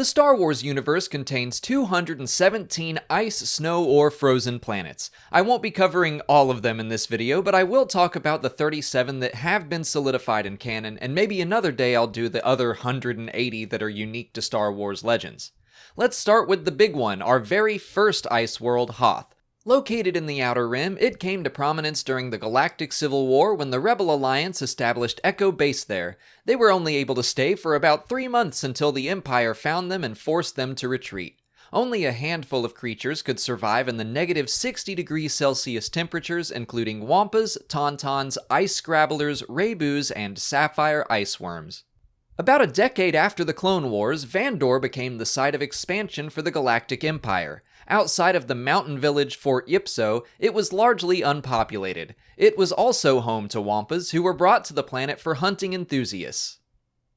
The Star Wars universe contains 217 ice, snow, or frozen planets. I won't be covering all of them in this video, but I will talk about the 37 that have been solidified in canon, and maybe another day I'll do the other 180 that are unique to Star Wars legends. Let's start with the big one, our very first ice world, Hoth. Located in the Outer Rim, it came to prominence during the Galactic Civil War when the Rebel Alliance established Echo Base there. They were only able to stay for about 3 months until the Empire found them and forced them to retreat. Only a handful of creatures could survive in the negative 60 degrees Celsius temperatures, including wampas, tauntauns, ice scrabblers, raybus, and sapphire ice worms. About a decade after the Clone Wars, Vandor became the site of expansion for the Galactic Empire. Outside of the mountain village Fort Ypso, it was largely unpopulated. It was also home to wampas, who were brought to the planet for hunting enthusiasts.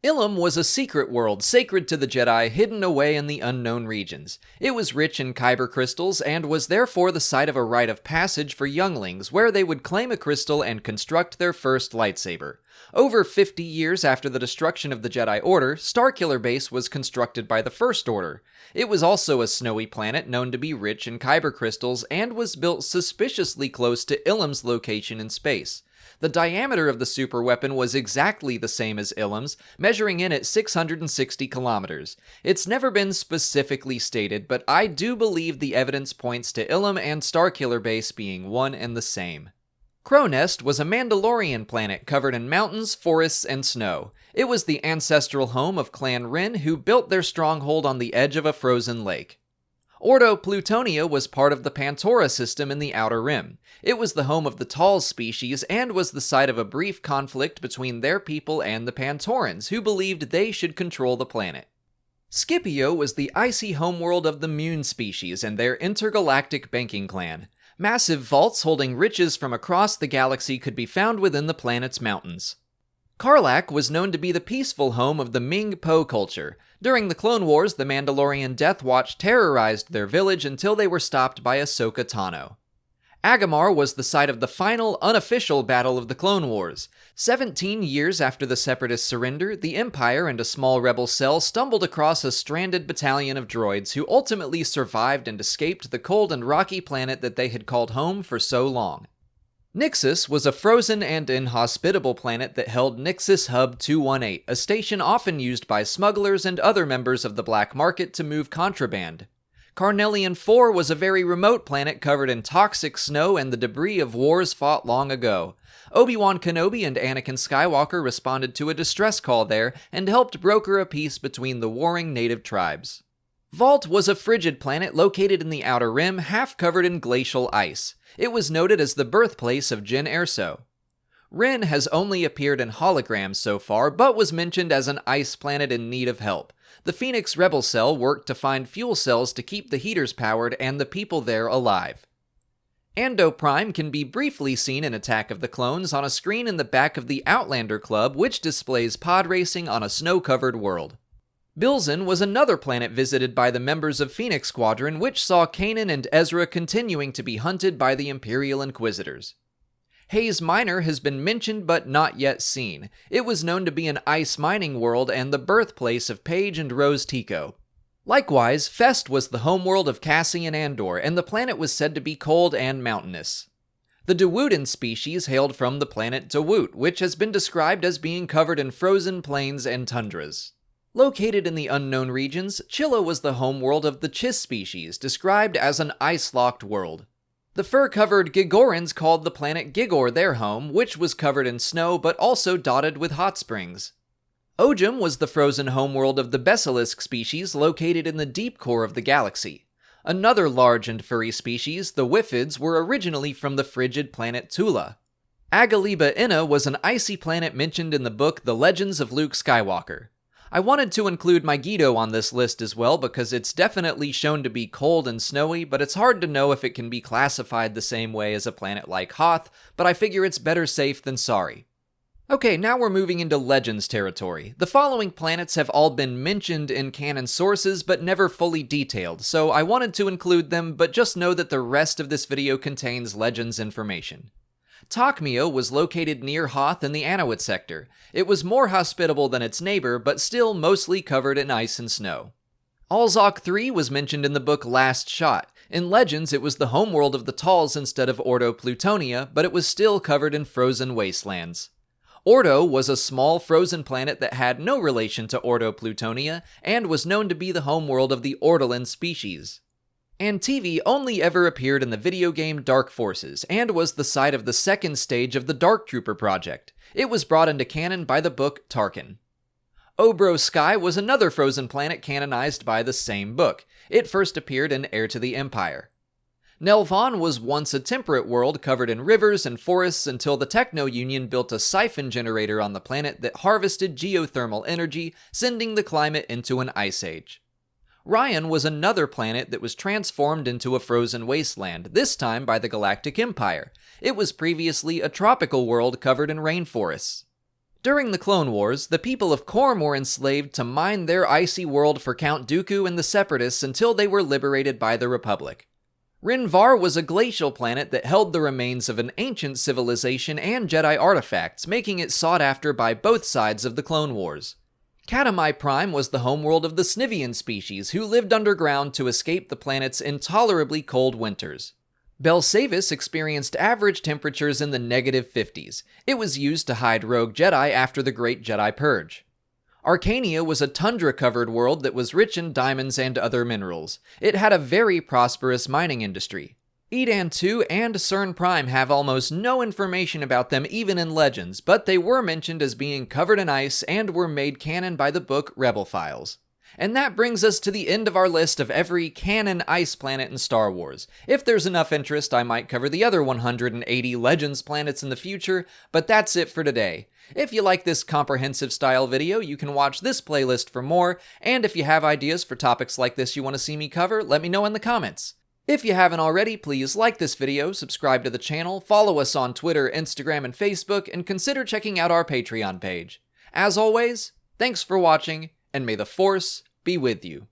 Ilum was a secret world sacred to the Jedi, hidden away in the unknown regions. It was rich in kyber crystals and was therefore the site of a rite of passage for younglings, where they would claim a crystal and construct their first lightsaber. Over 50 years after the destruction of the Jedi Order, Starkiller Base was constructed by the First Order. It was also a snowy planet known to be rich in kyber crystals and was built suspiciously close to Ilum's location in space. The diameter of the superweapon was exactly the same as Ilum's, measuring in at 660 kilometers. It's never been specifically stated, but I do believe the evidence points to Ilum and Starkiller Base being one and the same. Cronus was a Mandalorian planet covered in mountains, forests, and snow. It was the ancestral home of Clan Wren, who built their stronghold on the edge of a frozen lake. Ordo Plutonia was part of the Pantora system in the Outer Rim. It was the home of the Tall species and was the site of a brief conflict between their people and the Pantorans, who believed they should control the planet. Scipio was the icy homeworld of the Mune species and their intergalactic banking clan. Massive vaults holding riches from across the galaxy could be found within the planet's mountains. Karlak was known to be the peaceful home of the Ming Po culture. During the Clone Wars, the Mandalorian Death Watch terrorized their village until they were stopped by Ahsoka Tano. Agamar was the site of the final, unofficial battle of the Clone Wars. 17 years after the Separatist surrender, the Empire and a small rebel cell stumbled across a stranded battalion of droids who ultimately survived and escaped the cold and rocky planet that they had called home for so long. Nixus was a frozen and inhospitable planet that held Nixus Hub 218, a station often used by smugglers and other members of the black market to move contraband. Carnalian IV was a very remote planet covered in toxic snow and the debris of wars fought long ago. Obi-Wan Kenobi and Anakin Skywalker responded to a distress call there and helped broker a peace between the warring native tribes. Vault was a frigid planet located in the Outer Rim, half covered in glacial ice. It was noted as the birthplace of Jyn Erso. Ren has only appeared in holograms so far, but was mentioned as an ice planet in need of help. The Phoenix Rebel Cell worked to find fuel cells to keep the heaters powered and the people there alive. Ando Prime can be briefly seen in Attack of the Clones on a screen in the back of the Outlander Club, which displays pod racing on a snow-covered world. Bilzen was another planet visited by the members of Phoenix Squadron, which saw Kanan and Ezra continuing to be hunted by the Imperial Inquisitors. Hayes Minor has been mentioned but not yet seen. It was known to be an ice mining world and the birthplace of Paige and Rose Tico. Likewise, Fest was the homeworld of Cassian Andor, and the planet was said to be cold and mountainous. The Dewutin species hailed from the planet Dewut, which has been described as being covered in frozen plains and tundras. Located in the unknown regions, Chilla was the homeworld of the Chiss species, described as an ice-locked world. The fur-covered Gigorans called the planet Gigor their home, which was covered in snow but also dotted with hot springs. Ojum was the frozen homeworld of the Basilisk species located in the deep core of the galaxy. Another large and furry species, the Whiffids, were originally from the frigid planet Tula. Agaliba Inna was an icy planet mentioned in the book The Legends of Luke Skywalker. I wanted to include Megiddo on this list as well because it's definitely shown to be cold and snowy, but it's hard to know if it can be classified the same way as a planet like Hoth, but I figure it's better safe than sorry. Okay, now we're moving into Legends territory. The following planets have all been mentioned in canon sources, but never fully detailed, so I wanted to include them, but just know that the rest of this video contains Legends information. Takmio was located near Hoth in the Anawit sector. It was more hospitable than its neighbor, but still mostly covered in ice and snow. Alzok 3 was mentioned in the book Last Shot. In Legends, it was the homeworld of the Talls instead of Ordo Plutonia, but it was still covered in frozen wastelands. Ordo was a small frozen planet that had no relation to Ordo Plutonia, and was known to be the homeworld of the Ordolan species. Antivi only ever appeared in the video game Dark Forces, and was the site of the second stage of the Dark Trooper project. It was brought into canon by the book Tarkin. Obro Sky was another frozen planet canonized by the same book. It first appeared in Heir to the Empire. Nelvon was once a temperate world covered in rivers and forests until the Techno-Union built a siphon generator on the planet that harvested geothermal energy, sending the climate into an ice age. Ryan was another planet that was transformed into a frozen wasteland, this time by the Galactic Empire. It was previously a tropical world covered in rainforests. During the Clone Wars, the people of Khorne were enslaved to mine their icy world for Count Dooku and the Separatists until they were liberated by the Republic. Rinvar was a glacial planet that held the remains of an ancient civilization and Jedi artifacts, making it sought after by both sides of the Clone Wars. Katamai Prime was the homeworld of the Snivian species, who lived underground to escape the planet's intolerably cold winters. Belsavis experienced average temperatures in the -50s. It was used to hide rogue Jedi after the Great Jedi Purge. Arcania was a tundra-covered world that was rich in diamonds and other minerals. It had a very prosperous mining industry. Edan II and Cern Prime have almost no information about them even in Legends, but they were mentioned as being covered in ice and were made canon by the book Rebel Files. And that brings us to the end of our list of every canon ice planet in Star Wars. If there's enough interest, I might cover the other 180 Legends planets in the future, but that's it for today. If you like this comprehensive style video, you can watch this playlist for more, and if you have ideas for topics like this you want to see me cover, let me know in the comments. If you haven't already, please like this video, subscribe to the channel, follow us on Twitter, Instagram, and Facebook, and consider checking out our Patreon page. As always, thanks for watching, and may the Force be with you.